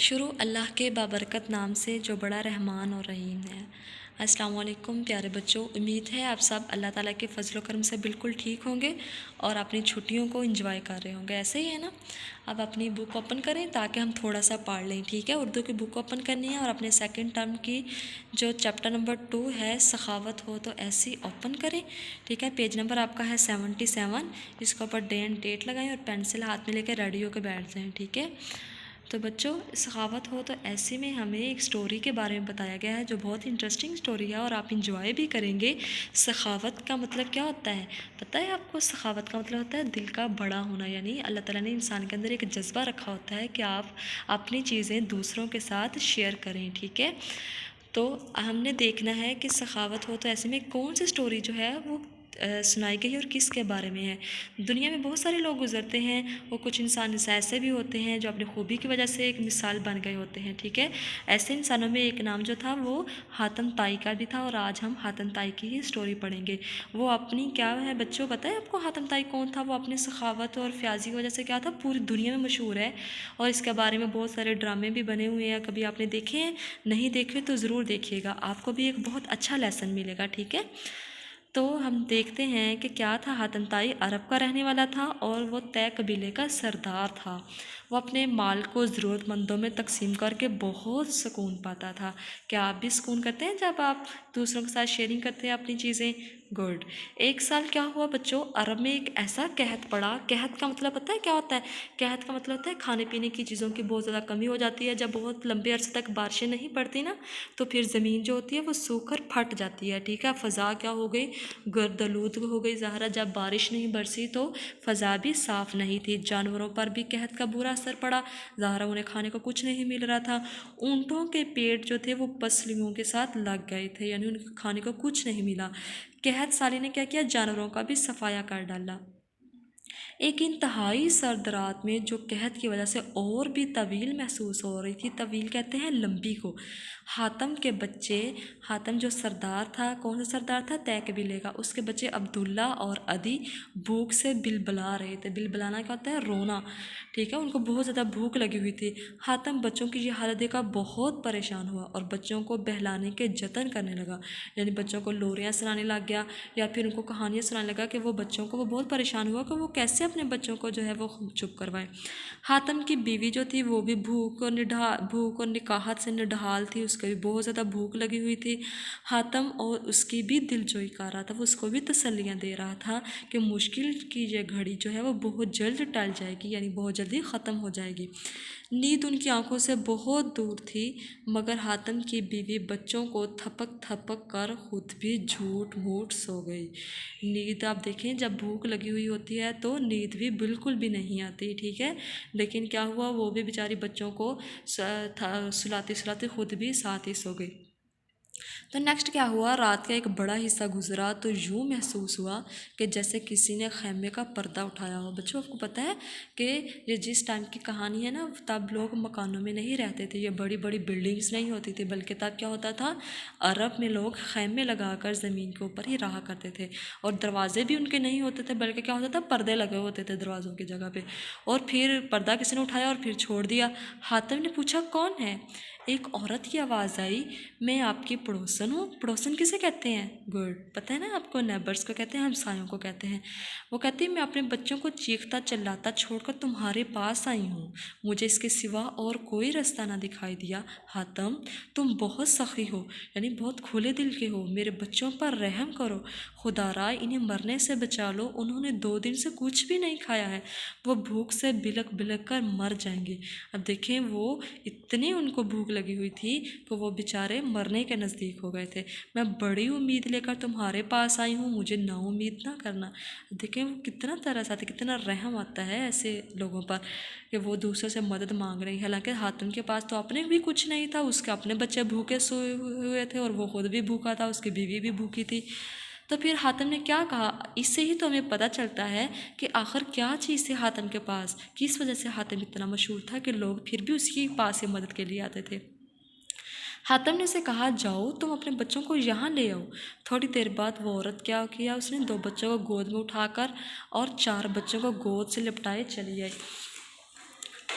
شروع اللہ کے بابرکت نام سے جو بڑا رحمان اور رحیم ہے۔ السلام علیکم پیارے بچوں، امید ہے آپ سب اللہ تعالیٰ کے فضل و کرم سے بالکل ٹھیک ہوں گے اور اپنی چھٹیوں کو انجوائے کر رہے ہوں گے، ایسے ہی ہے نا؟ اب اپنی بک اوپن کریں تاکہ ہم تھوڑا سا پڑھ لیں، ٹھیک ہے؟ اردو کی بک اوپن کرنی ہے اور اپنے سیکنڈ ٹرم کی جو چیپٹر نمبر 2 ہے سخاوت ہو تو ایسی اوپن کریں، ٹھیک ہے؟ پیج نمبر آپ کا ہے 77، اس کے اوپر ڈے اینڈ ڈیٹ لگائیں اور پینسل ہاتھ میں لے کے ریڈی ہو کے بیٹھ جائیں، ٹھیک ہے؟ تو بچوں سخاوت ہو تو ایسے میں ہمیں ایک سٹوری کے بارے میں بتایا گیا ہے جو بہت انٹرسٹنگ سٹوری ہے اور آپ انجوائے بھی کریں گے۔ سخاوت کا مطلب کیا ہوتا ہے؟ پتہ ہے آپ کو؟ سخاوت کا مطلب ہوتا ہے دل کا بڑا ہونا، یعنی اللہ تعالیٰ نے انسان کے اندر ایک جذبہ رکھا ہوتا ہے کہ آپ اپنی چیزیں دوسروں کے ساتھ شیئر کریں، ٹھیک ہے؟ تو ہم نے دیکھنا ہے کہ سخاوت ہو تو ایسے میں کون سی سٹوری جو ہے وہ سنائی گئی اور کس کے بارے میں ہے۔ دنیا میں بہت سارے لوگ گزرتے ہیں، وہ کچھ انسان ایسے بھی ہوتے ہیں جو اپنی خوبی کی وجہ سے ایک مثال بن گئے ہوتے ہیں، ٹھیک ہے؟ ایسے انسانوں میں ایک نام جو تھا وہ حاتم طائی کا بھی تھا اور آج ہم حاتم طائی کی ہی سٹوری پڑھیں گے۔ وہ اپنی کیا ہے بچوں، پتہ ہے آپ کو حاتم طائی کون تھا؟ وہ اپنی سخاوت اور فیاضی کی وجہ سے کیا تھا، پوری دنیا میں مشہور ہے اور اس کے بارے میں بہت سارے ڈرامے بھی بنے ہوئے ہیں، کبھی آپ نے دیکھے ہیں؟ نہیں دیکھے تو ضرور دیکھیے گا، آپ کو بھی ایک بہت اچھا لیسن ملے گا، ٹھیک ہے؟ تو ہم دیکھتے ہیں کہ کیا تھا، حاتم طائی عرب کا رہنے والا تھا اور وہ طے قبیلے کا سردار تھا۔ وہ اپنے مال کو ضرورت مندوں میں تقسیم کر کے بہت سکون پاتا تھا۔ کیا آپ بھی سکون کرتے ہیں جب آپ دوسروں کے ساتھ شیئرنگ کرتے ہیں اپنی چیزیں؟ گڈ۔ ایک سال کیا ہوا بچوں، عرب میں ایک ایسا قحط پڑا۔ قحط کا مطلب پتہ ہے کیا ہوتا ہے؟ قحط کا مطلب ہوتا ہے کھانے پینے کی چیزوں کی بہت زیادہ کمی ہو جاتی ہے۔ جب بہت لمبے عرصے تک بارشیں نہیں پڑتی نا تو پھر زمین جو ہوتی ہے وہ سوکھ کر پھٹ جاتی ہے، ٹھیک ہے؟ فضا کیا ہو گئی، گرد آلود ہو گئی ظاہرہ۔ جب بارش نہیں برسی تو فضا بھی صاف نہیں تھی، جانوروں پر بھی قحط کا برا اثر پڑا، ظاہرہ انہیں کھانے کو کچھ نہیں مل رہا تھا۔ اونٹوں کے پیٹ جو تھے وہ پسلیوں کے ساتھ لگ گئے تھے، یعنی ان کو کھانے کو کچھ نہیں ملا۔ قحط سالی نے کیا کیا، جانوروں کا بھی صفایا کر ڈالا۔ ایک انتہائی سرد رات میں جو قحط کی وجہ سے اور بھی طویل محسوس ہو رہی تھی، طویل کہتے ہیں لمبی کو، حاتم کے بچے، حاتم جو سردار تھا، کون سا سردار تھا؟ طے قبیلے کا، اس کے بچے عبداللہ اور عدی بھوک سے بلبلا رہے تھے۔ بلبلانا کیا ہوتا ہے؟ رونا، ٹھیک ہے؟ ان کو بہت زیادہ بھوک لگی ہوئی تھی۔ حاتم بچوں کی یہ حالت دیکھا بہت پریشان ہوا اور بچوں کو بہلانے کے جتن کرنے لگا، یعنی بچوں کو لوریاں سنانے لگ گیا یا پھر ان کو کہانیاں سنانے لگا کہ وہ بچوں کو، وہ بہت پریشان ہوا کہ وہ کیسے اپنے بچوں کو جو ہے وہ چپ کروائے۔ حاتم کی بیوی جو تھی وہ بھی بھوک اور نکاہت سے نڈھال تھی، اس کو بھی بہت زیادہ بھوک لگی ہوئی تھی۔ حاتم اور اس کی بھی دل جوئی کر رہا تھا، وہ اس کو بھی تسلیاں دے رہا تھا کہ مشکل کی یہ گھڑی جو ہے وہ بہت جلد ٹل جائے گی، یعنی بہت جلدی ختم ہو جائے گی۔ نیند ان کی آنکھوں سے بہت دور تھی، مگر حاتم کی بیوی بچوں کو تھپک تھپک کر خود بھی جھوٹ موٹ سو گئی۔ نیند آپ دیکھیں، جب بھوک لگی ہوئی ہوتی ہے تو نیند بھی بالکل بھی نہیں آتی، ٹھیک ہے؟ لیکن کیا ہوا، وہ بھی بیچاری بچوں کو سلاتی سلاتی خود بھی ساتھ ہی سو گئی۔ تو نیکسٹ کیا ہوا، رات کا ایک بڑا حصہ گزرا تو یوں محسوس ہوا کہ جیسے کسی نے خیمے کا پردہ اٹھایا ہو۔ بچوں آپ کو پتہ ہے کہ یہ جس ٹائم کی کہانی ہے نا، تب لوگ مکانوں میں نہیں رہتے تھے، یہ بڑی بڑی بلڈنگز نہیں ہوتی تھی، بلکہ تب کیا ہوتا تھا، عرب میں لوگ خیمے لگا کر زمین کے اوپر ہی رہا کرتے تھے اور دروازے بھی ان کے نہیں ہوتے تھے، بلکہ کیا ہوتا تھا، پردے لگے ہوتے تھے دروازوں کی جگہ پہ، اور پھر پردہ کسی نے اٹھایا اور پھر چھوڑ دیا۔ حاتم نے پوچھا کون ہے؟ ایک عورت کی آواز آئی، میں آپ کی پڑوسن ہوں۔ پڑوسن کسے کہتے ہیں؟ گڈ، پتہ ہے نا آپ کو، نیبرس کو کہتے ہیں، ہمسایوں کو کہتے ہیں۔ وہ کہتی ہے میں اپنے بچوں کو چیختا چلاتا چھوڑ کر تمہارے پاس آئی ہوں، مجھے اس کے سوا اور کوئی رستہ نہ دکھائی دیا۔ حاتم تم بہت سخی ہو، یعنی بہت کھلے دل کے ہو، میرے بچوں پر رحم کرو، خدا را انہیں مرنے سے بچا لو، انہوں نے 2 دن سے کچھ بھی نہیں کھایا ہے، وہ بھوک سے بلک بلک کر مر جائیں گے۔ اب دیکھیں، وہ اتنی ان کو بھوک لگی ہوئی تھی کہ وہ بیچارے مرنے کے نزدیک ہو گئے تھے۔ میں بڑی امید لے کر تمہارے پاس آئی ہوں، مجھے نا امید نہ کرنا۔ دیکھیں وہ کتنا ترس آتا ہے، کتنا رحم آتا ہے ایسے لوگوں پر کہ وہ دوسروں سے مدد مانگ رہے ہیں، حالانکہ حاتم کے پاس تو اپنے بھی کچھ نہیں تھا، اس کے اپنے بچے بھوکے سوئے ہوئے تھے اور وہ خود بھی بھوکا تھا، اس کی بیوی بھی بھوکی تھی۔ تو پھر حاتم نے کیا کہا، اس سے ہی تو ہمیں پتہ چلتا ہے کہ آخر کیا چیز تھی حاتم کے پاس، کس وجہ سے حاتم اتنا مشہور تھا کہ لوگ پھر بھی اس کے پاس سے مدد کے لیے آتے تھے۔ حاتم نے اسے کہا جاؤ تم اپنے بچوں کو یہاں لے آؤ۔ تھوڑی دیر بعد وہ عورت کیا کیا، اس نے 2 بچوں کو گود میں اٹھا کر اور 4 بچوں کو گود سے لپٹائے چلی آئی۔